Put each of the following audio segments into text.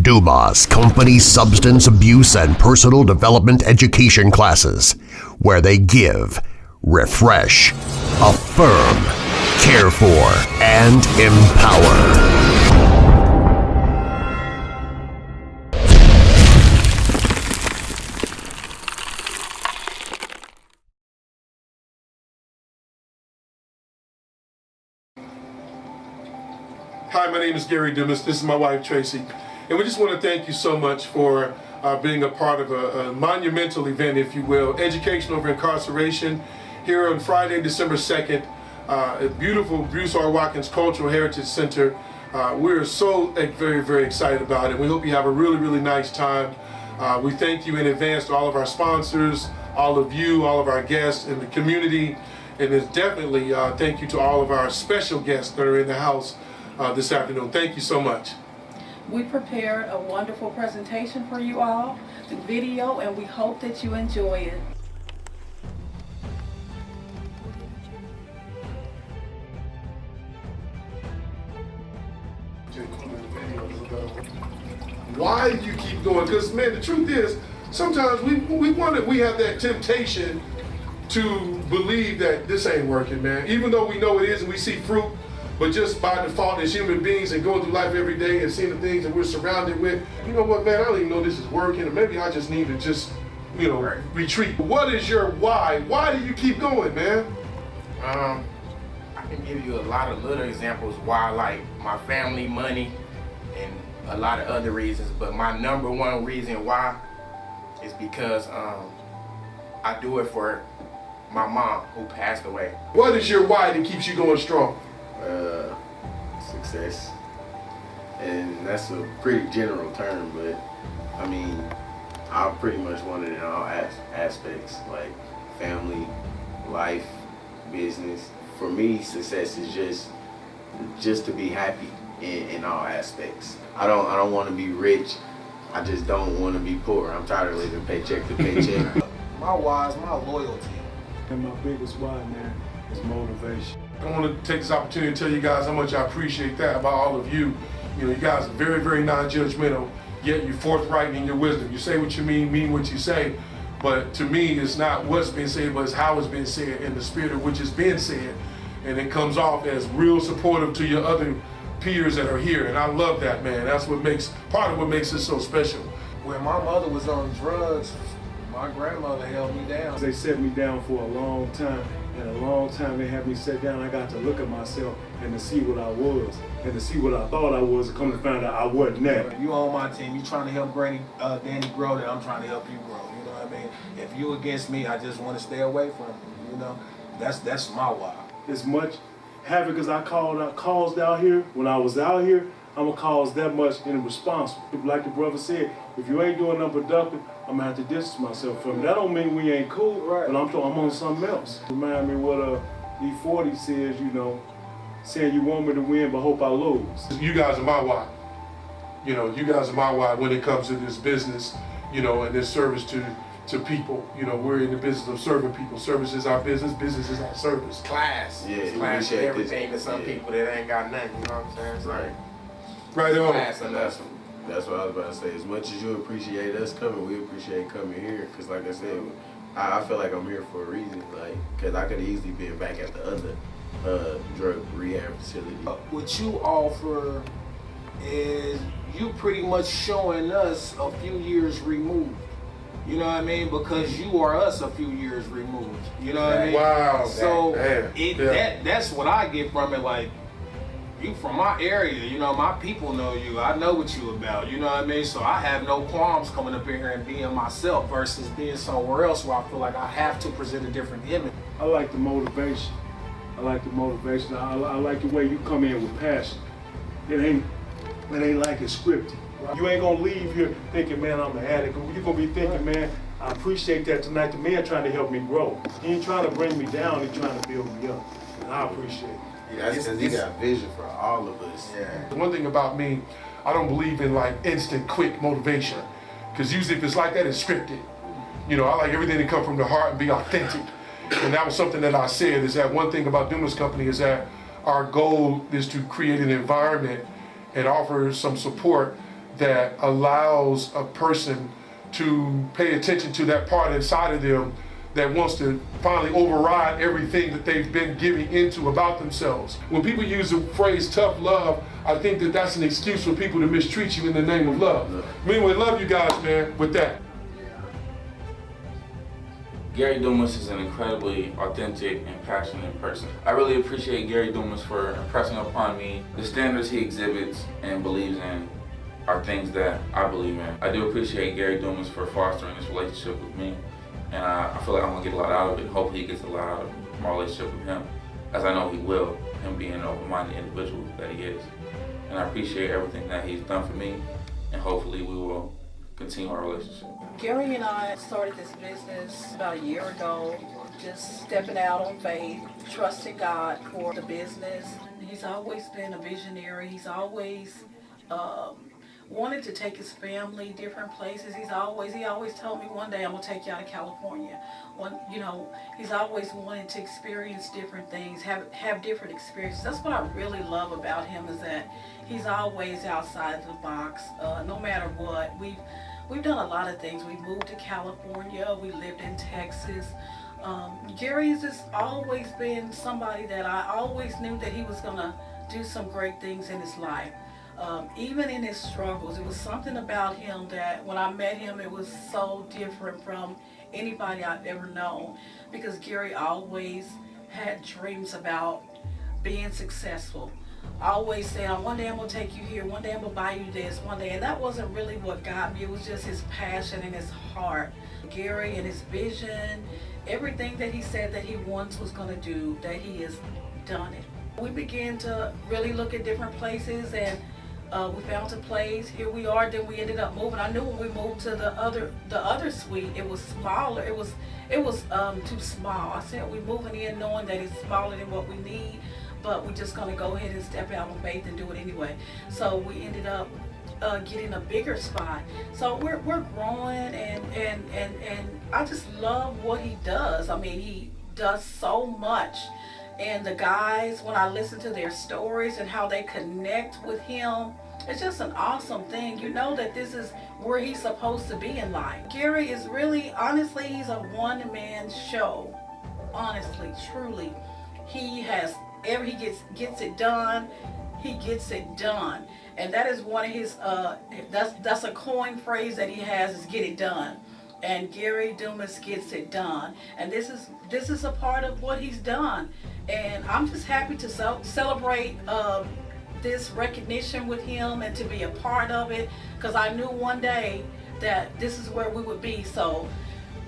Dumas Company substance abuse and personal development education classes, where they give, refresh, affirm, care for, and empower. Hi, my name is Gary Dumas. This is my wife, Tracy. And we just want to thank you so much for being a part of a monumental event, if you will, Education Over Incarceration, here on Friday, December 2nd, at beautiful Bruce R. Watkins Cultural Heritage Center. We're so very, very excited about it. We hope you have a really, really nice time. We thank you in advance to all of our sponsors, all of you, all of our guests in the community, and it's definitely thank you to all of our special guests that are in the house this afternoon. Thank you so much. We prepared a wonderful presentation for you all, the video, and we hope that you enjoy it. Why do you keep going? Because man, the truth is, sometimes we have that temptation to believe that this ain't working, man. Even though we know it is and we see fruit, but just by default as human beings and going through life every day and seeing the things that we're surrounded with, you know what, man, I don't even know this is working, or maybe I just need to just, retreat. What is your why? Why do you keep going, man? I can give you a lot of little examples why, like my family, money, and a lot of other reasons, but my number one reason why is because I do it for my mom who passed away. What is your why that keeps you going strong? Success, and that's a pretty general term, but I mean, I pretty much want it in all aspects, like family, life, business. For me, success is just to be happy in all aspects. I don't want to be rich. I just don't want to be poor. I'm tired of living paycheck to paycheck. My why is my loyalty. And my biggest why, man, is motivation. I want to take this opportunity to tell you guys how much I appreciate that about all of you. You guys are very, very non-judgmental, yet you're forthright in your wisdom. You say what you mean what you say, but to me, it's not what's being said, but it's how it's been said in the spirit of which is being said. And it comes off as real supportive to your other peers that are here, and I love that, man. That's part of what makes it so special. When my mother was on drugs, my grandmother held me down. They set me down for a long time, and a long time they had me sit down. I got to look at myself and to see what I was, and to see what I thought I was, and come to find out I wasn't that. You on my team, you trying to help Danny grow, then I'm trying to help you grow, you know what I mean? If you against me, I just want to stay away from you, That's my why. As much havoc as I caused out here, when I was out here, I'm gonna cause that much in response. Like the brother said, if you ain't doing nothing productive, I'm gonna have to distance myself from it. That don't mean we ain't cool, right? But I'm on something else. Remind me what E40 says, saying you want me to win, but hope I lose. You guys are my why. You guys are my why when it comes to this business, and this service to people. We're in the business of serving people. Service is our business, business is our service. Class. Yeah, class and everything to some people that ain't got nothing, you know what I'm saying? It's like, right on. Class and That's what I was about to say. As much as you appreciate us coming, we appreciate coming here. Because like I said, I feel like I'm here for a reason. Because I could easily be back at the other drug rehab facility. What you offer is you pretty much showing us a few years removed. You know what I mean? Because you are us a few years removed. You know what I mean? Wow. So that's what I get from it. Like, you from my area, my people know you. I know what you about, you know what I mean? So I have no qualms coming up in here and being myself versus being somewhere else where I feel like I have to present a different image. I like the motivation. I like the way you come in with passion. It ain't like it's scripted. You ain't gonna leave here thinking, man, I'm an addict. You're gonna be thinking, man, I appreciate that tonight. The man trying to help me grow. He ain't trying to bring me down, he's trying to build me up. And I appreciate it. Yeah, that's because he got vision for all of us. Yeah. One thing about me, I don't believe in instant, quick motivation. Because usually if it's like that, it's scripted. I like everything to come from the heart and be authentic. And that was something that I said, is that one thing about Dumas Company is that our goal is to create an environment and offer some support that allows a person to pay attention to that part inside of them that wants to finally override everything that they've been giving into about themselves. When people use the phrase tough love, I think that that's an excuse for people to mistreat you in the name of love. Meanwhile, love you guys, man, with that. Gary Dumas is an incredibly authentic and passionate person. I really appreciate Gary Dumas for impressing upon me the standards he exhibits and believes in are things that I believe in. I do appreciate Gary Dumas for fostering this relationship with me, and I feel like I'm gonna get a lot out of it. Hopefully he gets a lot out of my relationship with him, as I know he will, him being an open-minded individual that he is. And I appreciate everything that he's done for me, and hopefully we will continue our relationship. Gary and I started this business about a year ago, just stepping out on faith, trusting God for the business. He's always been a visionary. He's always wanted to take his family different places. He always told me one day I'm gonna take you out of California. He's always wanted to experience different things, have different experiences. That's what I really love about him, is that he's always outside the box, no matter what. We've done a lot of things. We moved to California, we lived in Texas. Gary has just always been somebody that I always knew that he was gonna do some great things in his life. Even in his struggles, it was something about him that when I met him, it was so different from anybody I've ever known, because Gary always had dreams about being successful. Always saying, one day I'm gonna take you here, one day I'm gonna buy you this, one day, and that wasn't really what got me. It was just his passion and his heart. Gary and his vision, everything that he said that he once was gonna do, that he has done it. We began to really look at different places, and we found a place. Here we are. Then we ended up moving. I knew when we moved to the other suite, it was smaller. It was too small. I said, we're moving in knowing that it's smaller than what we need, but we're just gonna go ahead and step out on faith and do it anyway. So we ended up getting a bigger spot. So we're growing, and I just love what he does. I mean, he does so much. And the guys, when I listen to their stories and how they connect with him, it's just an awesome thing. You know that this is where he's supposed to be in life. Gary is really, honestly, he's a one-man show. Honestly, truly. He gets it done. He gets it done. And that is one of his, that's a coin phrase that he has, is get it done. And Gary Dumas gets it done. And this is a part of what he's done. And I'm just happy to celebrate this recognition with him and to be a part of it, because I knew one day that this is where we would be. So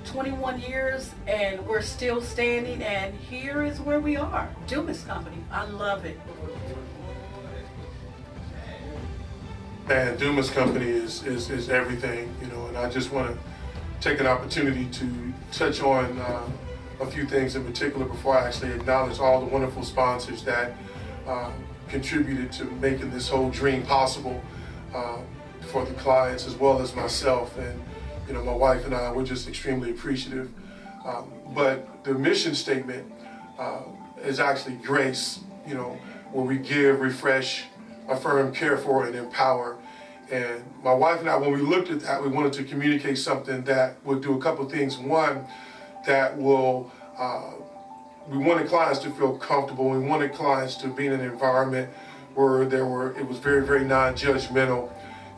21 years and we're still standing, and here is where we are. Dumas Company. I love it. And Dumas Company is everything, and I just want to take an opportunity to touch on a few things in particular before I actually acknowledge all the wonderful sponsors that contributed to making this whole dream possible for the clients as well as myself. And my wife and I, we're just extremely appreciative. But the mission statement is actually grace, where we give, refresh, affirm, care for, and empower. And my wife and I, when we looked at that, we wanted to communicate something that would do a couple of things. One, that will, we wanted clients to feel comfortable. We wanted clients to be in an environment where it was very, very non-judgmental,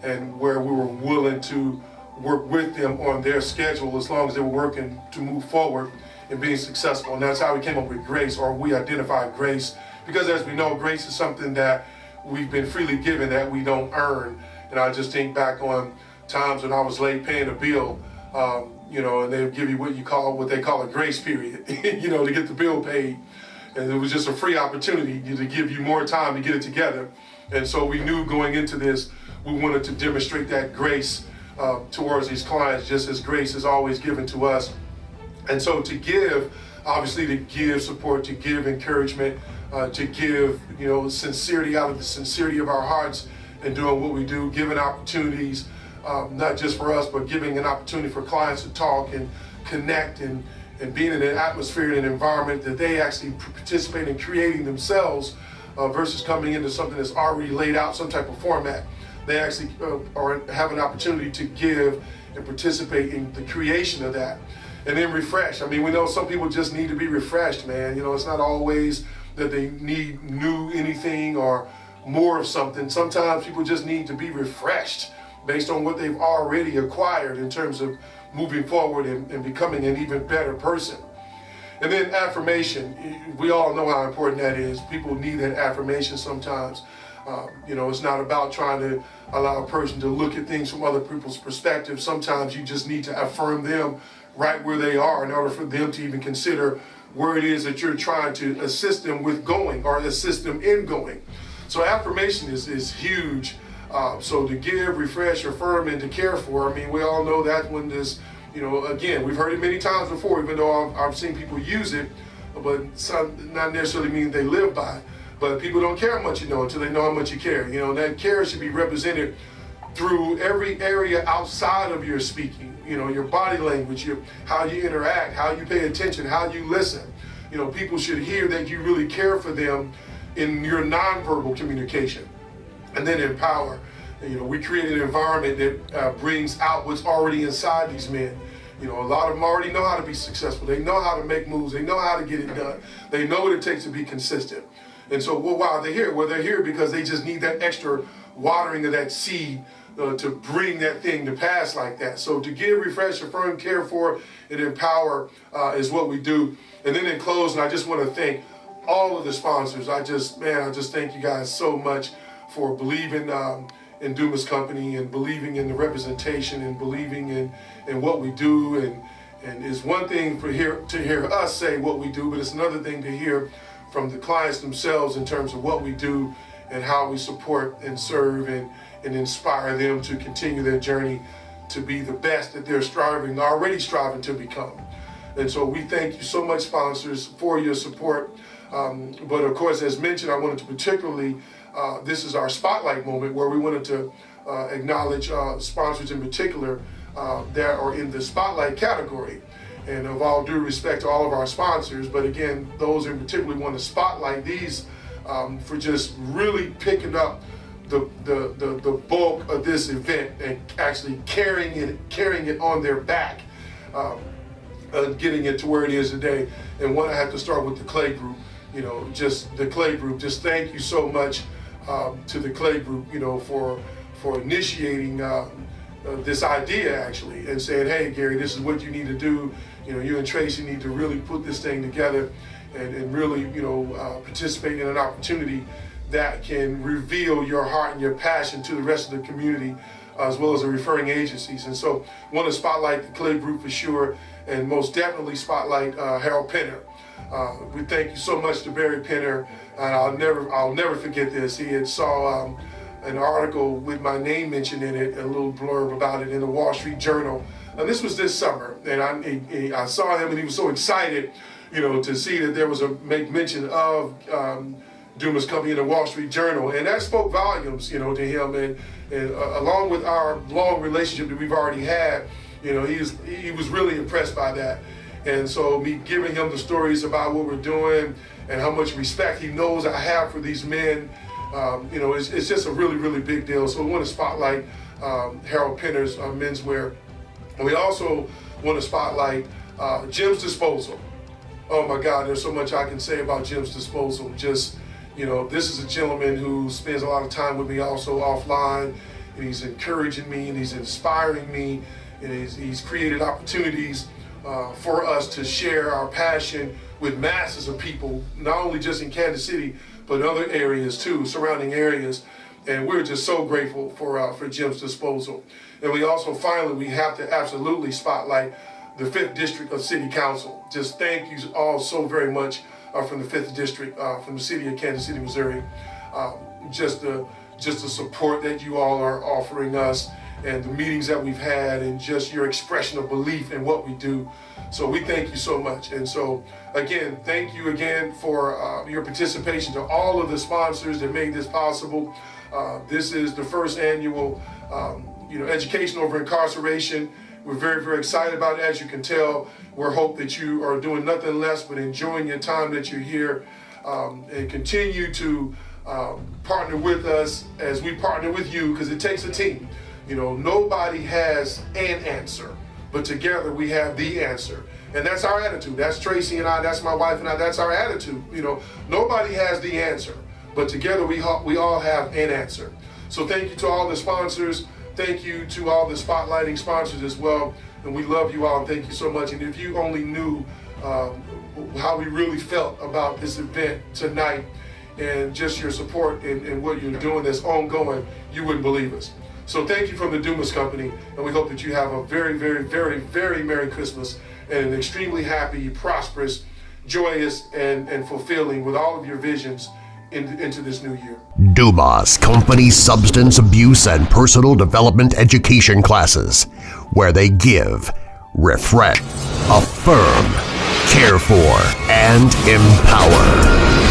and where we were willing to work with them on their schedule as long as they were working to move forward and being successful. And that's how we came up with grace, or we identified grace, because as we know, grace is something that we've been freely given, that we don't earn. And I just think back on times when I was late paying a bill, and they would give you what they call a grace period, to get the bill paid. And it was just a free opportunity to give you more time to get it together. And so we knew going into this, we wanted to demonstrate that grace towards these clients, just as grace is always given to us. And so to give, obviously to give support, to give encouragement, to give, sincerity out of the sincerity of our hearts and doing what we do, giving opportunities, not just for us, but giving an opportunity for clients to talk and connect, and being in an atmosphere and an environment that they actually participate in creating themselves, versus coming into something that's already laid out, some type of format. they actually have an opportunity to give and participate in the creation of that. And then refresh. I mean, we know some people just need to be refreshed, man. You know, it's not always that they need new anything or more of something. Sometimes people just need to be refreshed based on what they've already acquired in terms of moving forward and becoming an even better person. And then affirmation. We all know how important that is. People need that affirmation sometimes. You know, it's not about trying to allow a person to look at things from other people's perspective. Sometimes you just need to affirm them right where they are in order for them to even consider where it is that you're trying to assist them with going or assist them in going. So affirmation is huge. So to give, refresh, affirm, and to care for, I mean, we all know that one is, you know, again, we've heard it many times before, even though I've seen people use it, but some not necessarily mean they live by it. But people don't care how much you know until they know how much you care. You know, that care should be represented through every area outside of your speaking. You know, your body language, how you interact, how you pay attention, how you listen. You know, people should hear that you really care for them in your nonverbal communication. And then empower. You know, we create an environment that brings out what's already inside these men. You know, a lot of them already know how to be successful. They know how to make moves. They know how to get it done. They know what it takes to be consistent. And so, well, why are they here? Well, they're here because they just need that extra watering of that seed to bring that thing to pass like that. So to give, refresh, affirm, care for, and empower is what we do. And then in closing, I just want to thank all of the sponsors. I just thank you guys so much for believing in Dumas Company and believing in the representation and believing in what we do. And it's one thing to hear us say what we do, but it's another thing to hear from the clients themselves in terms of what we do and how we support and serve and inspire them to continue their journey to be the best that they're already striving to become. And so we thank you so much, sponsors, for your support. But of course, as mentioned, I wanted to particularly, this is our spotlight moment where we wanted to acknowledge sponsors in particular that are in the spotlight category. And of all due respect to all of our sponsors, but again, those in particular want to spotlight these for just really picking up the bulk of this event and actually carrying it on their back, getting it to where it is today. And one, I have to start with the Clay Group. You know, just the Clay Group. Just thank you so much to the Clay Group. You know, for initiating this idea actually and saying, hey, Gary, this is what you need to do. You know, you and Tracy need to really put this thing together and really, you know, participate in an opportunity that can reveal your heart and your passion to the rest of the community, as well as the referring agencies. And so I want to spotlight the Clay Group for sure, and most definitely spotlight Harold Penner. We thank you so much to Barry Penner, and I'll never forget this. He had saw an article with my name mentioned in it, a little blurb about it in the Wall Street Journal. And this was this summer, and I saw him, and he was so excited, you know, to see that there was a make mention of Dumas Company in the Wall Street Journal, and that spoke volumes, you know, to him. And along with our long relationship that we've already had, you know, he was really impressed by that. And so me giving him the stories about what we're doing and how much respect he knows I have for these men, you know, it's just a really, really big deal. So we want to spotlight Harold Penner's menswear. And we also want to spotlight Jim's Disposal. Oh my God, there's so much I can say about Jim's Disposal. Just, you know, this is a gentleman who spends a lot of time with me also offline, and he's encouraging me and he's inspiring me, and he's created opportunities for us to share our passion with masses of people, not only just in Kansas City, but other areas too, surrounding areas. And we're just so grateful for Jim's Disposal. And we also we have to absolutely spotlight the 5th District of City Council. Just thank you all so very much from the 5th District, from the city of Kansas City, Missouri. Just the support that you all are offering us, and the meetings that we've had, and just your expression of belief in what we do. So we thank you so much. And so again, thank you again for your participation to all of the sponsors that made this possible. This is the first annual education over incarceration. We're very, very excited about it. As you can tell, we hope that you are doing nothing less but enjoying your time that you're here, and continue to partner with us as we partner with you, because it takes a team. You know, nobody has an answer, but together we have the answer. And that's our attitude. That's Tracy and I, that's my wife and I, that's our attitude. You know, nobody has the answer, but together we all have an answer. So thank you to all the sponsors. Thank you to all the spotlighting sponsors as well. And we love you all, and thank you so much. And if you only knew how we really felt about this event tonight and just your support and what you're doing that's ongoing, you wouldn't believe us. So thank you from the Dumas Company, and we hope that you have a very, very, very, very Merry Christmas and an extremely happy, prosperous, joyous, and fulfilling with all of your visions into this new year. Dumas Company Substance Abuse and Personal Development Education Classes, where they give, refresh, affirm, care for, and empower.